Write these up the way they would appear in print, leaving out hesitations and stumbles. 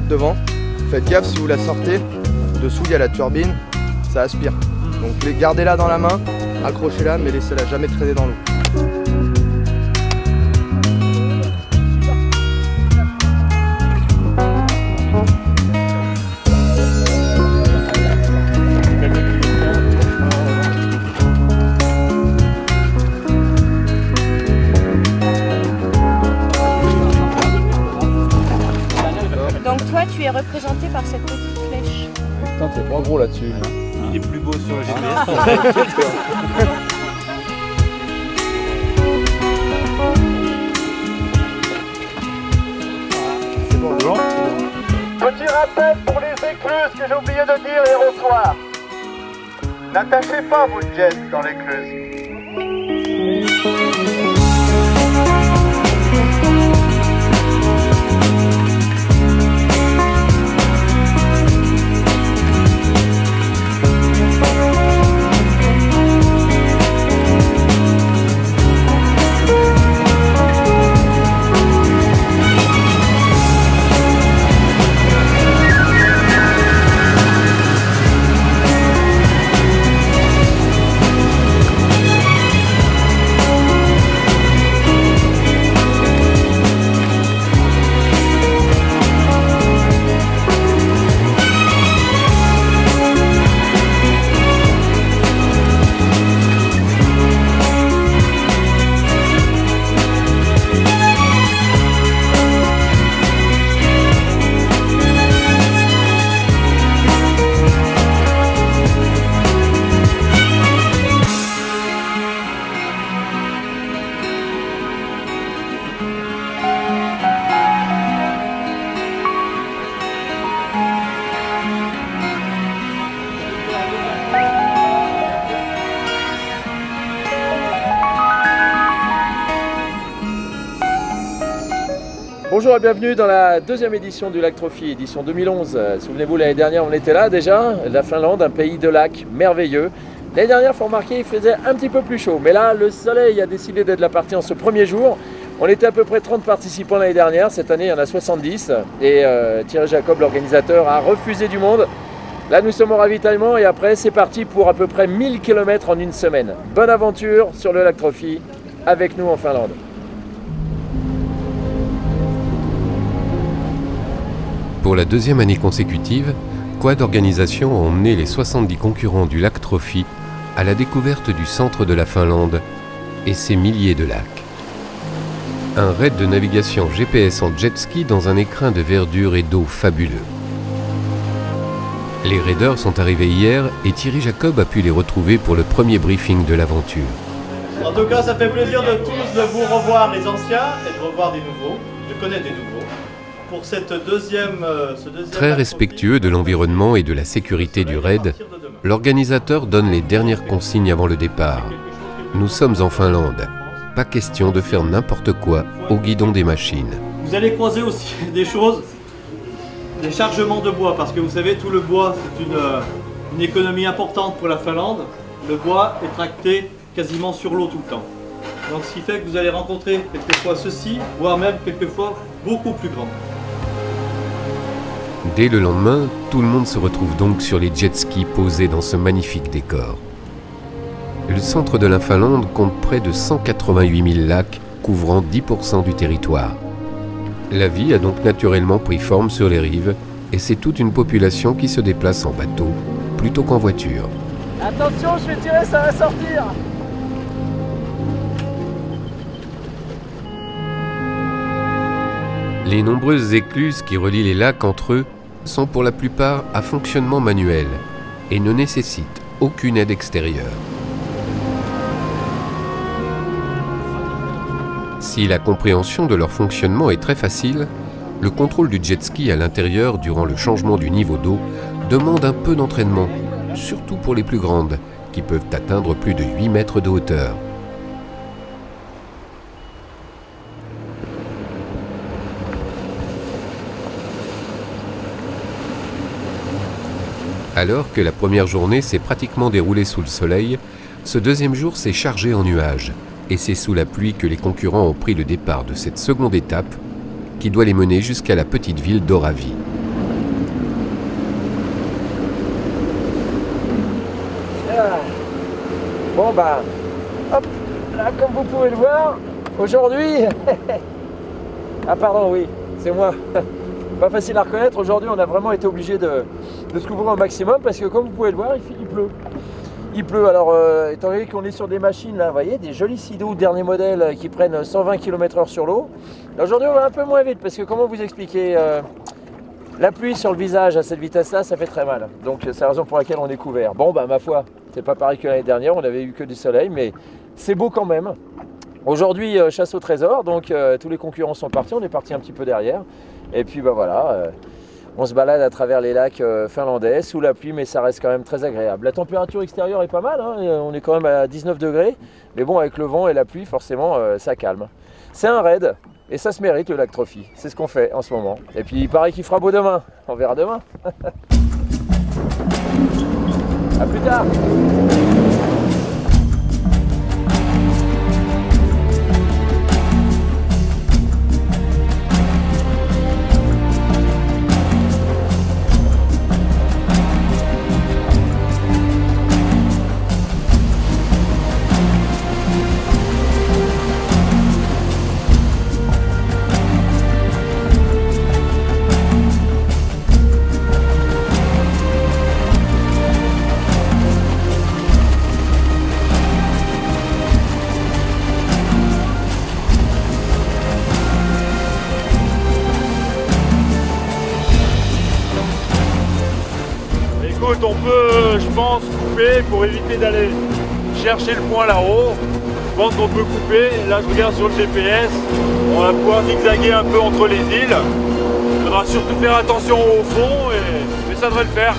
flotte devant. Faites gaffe si vous la sortez. Dessous, il y a la turbine, ça aspire. Donc gardez-la dans la main, accrochez-la, mais laissez-la jamais traîner dans l'eau. Donc toi, tu es représenté par cette petite flèche. Putain, c'est pas gros là-dessus. Il est plus beau sur le GPS. C'est bon, devant. Petit rappel pour les écluses que j'ai oublié de dire hier au soir. N'attachez pas vos jets dans l'écluse. Bonjour et bienvenue dans la deuxième édition du Lac Trophy, édition 2011. Souvenez-vous, l'année dernière on était là déjà, la Finlande, un pays de lacs merveilleux. L'année dernière, il faut remarquer, il faisait un petit peu plus chaud, mais là le soleil a décidé d'être la partie en ce premier jour. On était à peu près 30 participants l'année dernière, cette année il y en a 70 et Thierry Jacob, l'organisateur, a refusé du monde. Là nous sommes au ravitaillement et après c'est parti pour à peu près 1000 km en une semaine. Bonne aventure sur le Lac Trophy avec nous en Finlande. Pour la deuxième année consécutive, Quad Organisation a emmené les 70 concurrents du Lac Trophy à la découverte du centre de la Finlande et ses milliers de lacs. Un raid de navigation GPS en jet ski dans un écrin de verdure et d'eau fabuleux. Les raiders sont arrivés hier et Thierry Jacob a pu les retrouver pour le premier briefing de l'aventure. En tout cas, ça fait plaisir de tous de vous revoir les anciens et de revoir des nouveaux, de connaître des nouveaux. Pour cette ce deuxième Très respectueux de l'environnement et de la sécurité du raid, l'organisateur donne les dernières consignes avant le départ. Nous sommes en Finlande. Pas question de faire n'importe quoi au guidon des machines. Vous allez croiser aussi des choses, des chargements de bois, parce que vous savez, tout le bois, c'est une économie importante pour la Finlande. Le bois est tracté quasiment sur l'eau tout le temps. Donc ce qui fait que vous allez rencontrer quelquefois ceci, voire même quelquefois beaucoup plus grand. Dès le lendemain, tout le monde se retrouve donc sur les jet skis posés dans ce magnifique décor. Le centre de la Finlande compte près de 188 000 lacs, couvrant 10% du territoire. La vie a donc naturellement pris forme sur les rives, et c'est toute une population qui se déplace en bateau, plutôt qu'en voiture. Attention, je vais tirer, ça va sortir! Les nombreuses écluses qui relient les lacs entre eux sont pour la plupart à fonctionnement manuel et ne nécessitent aucune aide extérieure. Si la compréhension de leur fonctionnement est très facile, le contrôle du jet ski à l'intérieur durant le changement du niveau d'eau demande un peu d'entraînement, surtout pour les plus grandes, qui peuvent atteindre plus de 8 mètres de hauteur. Alors que la première journée s'est pratiquement déroulée sous le soleil, ce deuxième jour s'est chargé en nuages. Et c'est sous la pluie que les concurrents ont pris le départ de cette seconde étape qui doit les mener jusqu'à la petite ville d'Oravi. Voilà. Bon bah, hop, là comme vous pouvez le voir, aujourd'hui, ah pardon, oui, c'est moi, pas facile à reconnaître, aujourd'hui on a vraiment été obligé de se couvrir au maximum parce que comme vous pouvez le voir, il pleut. Il pleut, alors étant donné qu'on est sur des machines là, vous voyez, des jolis Sea-Doo dernier modèle qui prennent 120 km/h sur l'eau. Aujourd'hui on va un peu moins vite parce que comment vous expliquer, la pluie sur le visage à cette vitesse-là, ça fait très mal. Donc c'est la raison pour laquelle on est couvert. Bon bah ma foi, c'est pas pareil que l'année dernière, on avait eu que du soleil, mais c'est beau quand même. Aujourd'hui, chasse au trésor, donc tous les concurrents sont partis, on est parti un petit peu derrière. Et puis bah voilà, on se balade à travers les lacs finlandais, sous la pluie, mais ça reste quand même très agréable. La température extérieure est pas mal, hein, on est quand même à 19 degrés, mais bon, avec le vent et la pluie, forcément, ça calme. C'est un raid, et ça se mérite le lac Trophy, c'est ce qu'on fait en ce moment. Et puis il paraît qu'il fera beau demain, on verra demain. A plus tard. Écoute, on peut, je pense, couper pour éviter d'aller chercher le point là-haut. Je pense qu'on peut couper. Là, je regarde sur le GPS. On va pouvoir zigzaguer un peu entre les îles. Il faudra surtout faire attention au fond, mais ça devrait le faire.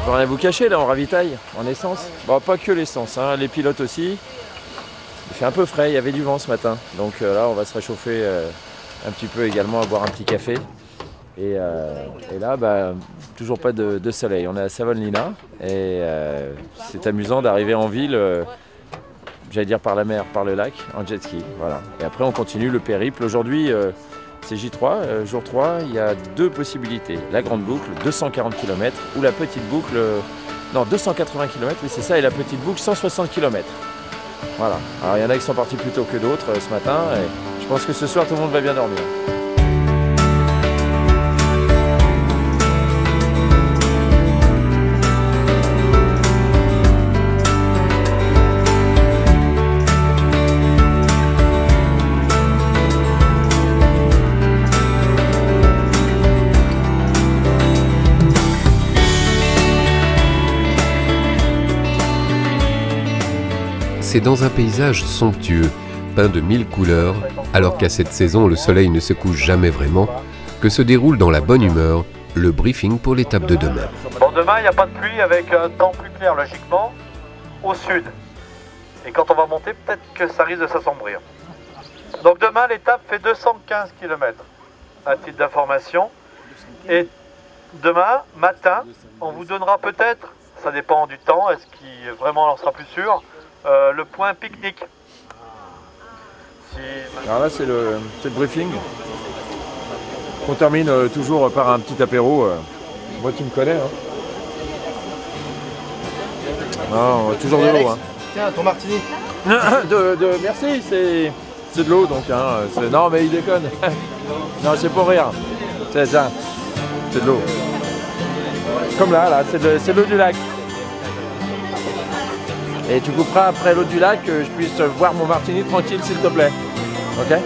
Rien à vous cacher, là on ravitaille en essence. Bon, pas que l'essence, hein, les pilotes aussi. Il fait un peu frais, il y avait du vent ce matin. Donc là on va se réchauffer un petit peu également, à boire un petit café. Et là, bah, toujours pas de soleil. On est à Savonlinna et c'est amusant d'arriver en ville, j'allais dire par la mer, par le lac, en jet ski. Voilà. Et après on continue le périple. Aujourd'hui, c'est J3, jour 3, il y a deux possibilités. La grande boucle, 240 km, ou la petite boucle, non 280 km, oui c'est ça, et la petite boucle, 160 km. Voilà. Alors il y en a qui sont partis plus tôt que d'autres ce matin, et je pense que ce soir tout le monde va bien dormir. C'est dans un paysage somptueux, peint de 1000 couleurs, alors qu'à cette saison le soleil ne se couche jamais vraiment, que se déroule dans la bonne humeur le briefing pour l'étape de demain. Bon, demain, il n'y a pas de pluie avec un temps plus clair, logiquement, au sud. Et quand on va monter, peut-être que ça risque de s'assombrir. Donc demain, l'étape fait 215 km. à titre d'information. Et demain matin, on vous donnera peut-être, ça dépend du temps, est-ce qu'il vraiment en sera plus sûr, le point pique-nique. Alors là, c'est le briefing. On termine toujours par un petit apéro. Moi, tu me connais. Hein. Non, toujours de l'eau. Hein. Tiens, ton martini. Merci, c'est de l'eau donc. Hein. Non, mais il déconne. Non, c'est pour rire. C'est de l'eau. Comme là, c'est l'eau du lac. Et tu couperas après l'eau du lac que je puisse boire mon martini tranquille, s'il te plaît. Ok ?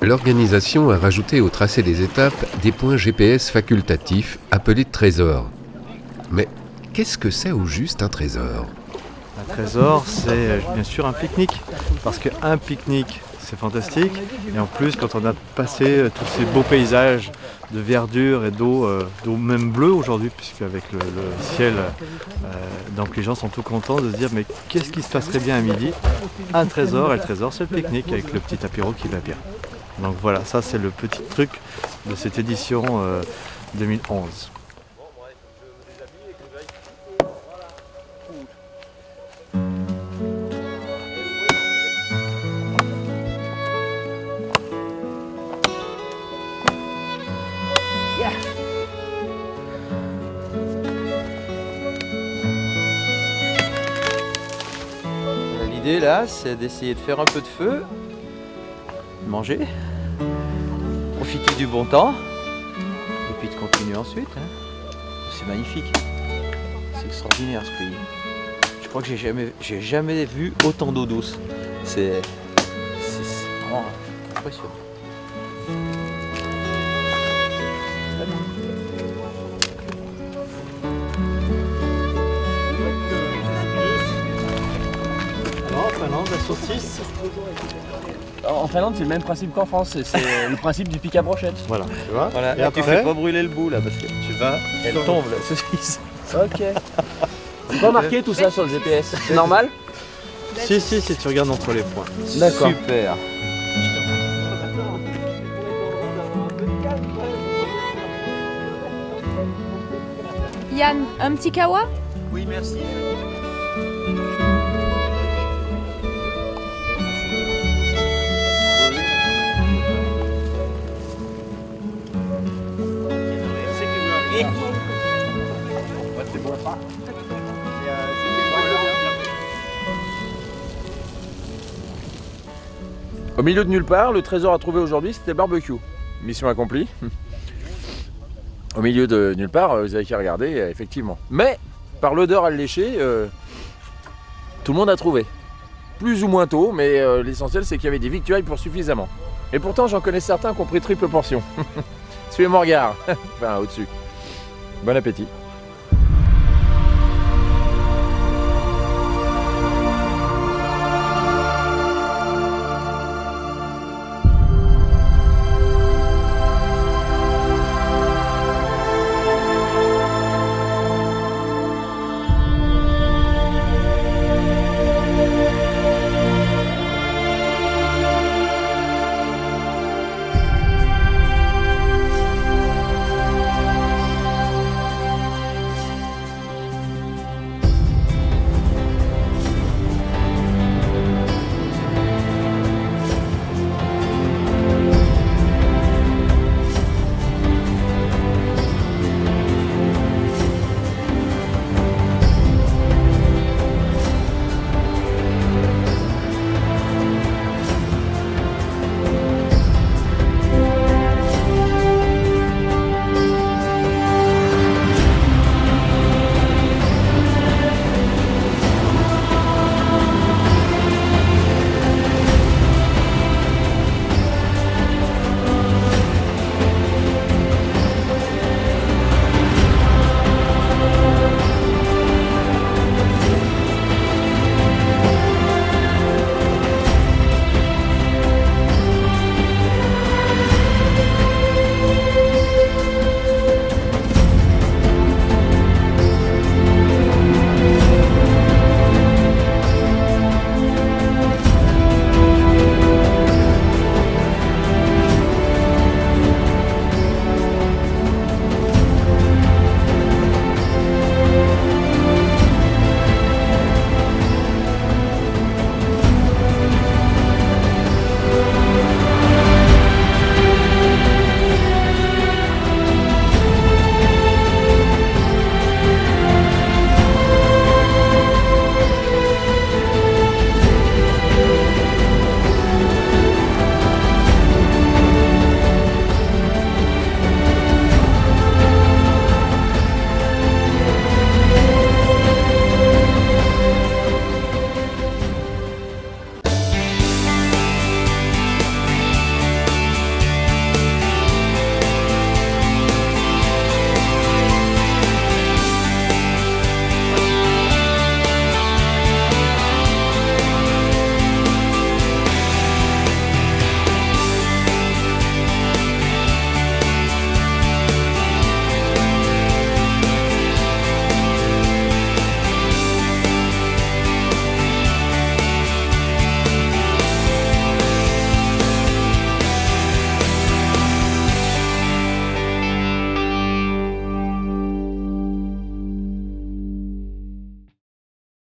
L'organisation a rajouté au tracé des étapes des points GPS facultatifs appelés trésors. Mais qu'est-ce que c'est au juste un trésor ? Un trésor, c'est bien sûr un pique-nique, parce qu'un pique-nique, c'est fantastique, et en plus quand on a passé tous ces beaux paysages de verdure et d'eau même bleue aujourd'hui, puisque avec le ciel, donc les gens sont tout contents de se dire mais qu'est-ce qui se passerait bien à midi ? Un trésor, et le trésor c'est le pique-nique avec le petit apéro qui va bien. Donc voilà, ça c'est le petit truc de cette édition 2011. L'idée là, c'est d'essayer de faire un peu de feu, manger, profiter du bon temps, et puis de continuer ensuite. Hein. C'est magnifique, c'est extraordinaire ce pays. Je crois que j'ai jamais vu autant d'eau douce. C'est vraiment impressionnant. Alors, en Finlande, la saucisse, en Finlande, c'est le même principe qu'en France. C'est le principe du pic à brochette. Voilà, tu vois. Voilà. Et Et après, tu fais pas brûler le bout là parce que tu vas. elle tombe la saucisse. Ok. C'est pas marqué tout ça sur le GPS. C'est normal? Si, tu regardes entre les points. D'accord. Super. Yann, un petit kawa? Oui, merci. Au milieu de nulle part, le trésor à trouver aujourd'hui, c'était barbecue. Mission accomplie. Au milieu de nulle part, vous avez qu'à regarder, effectivement. Mais, par l'odeur alléchée, tout le monde a trouvé. Plus ou moins tôt, mais l'essentiel c'est qu'il y avait des victuailles pour suffisamment. Et pourtant, j'en connais certains qui ont pris triple portion. Suivez mon regard. Enfin, au-dessus. Bon appétit.